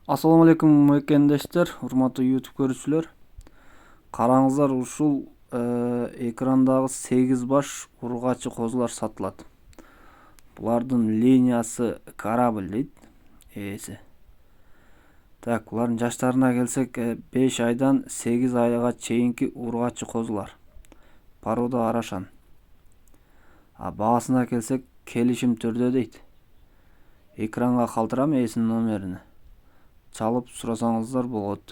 Assalamu алейкум экендештер, урматтуу YouTube көрүүчүлөр. Караңыздар, ушул экрандагы 8 баш ургачы козулар сатылат. Булардын линиясы корабль дейт ээси. Так, булардын жаштарына келсек, 5 айдан 8 айга чейинки ургачы козулар. Порода арашан. Баасына келсек, келишим түрдө дейт. Экранга калтырам ээсинин номерин. Çalıp сурасаңыздар болот.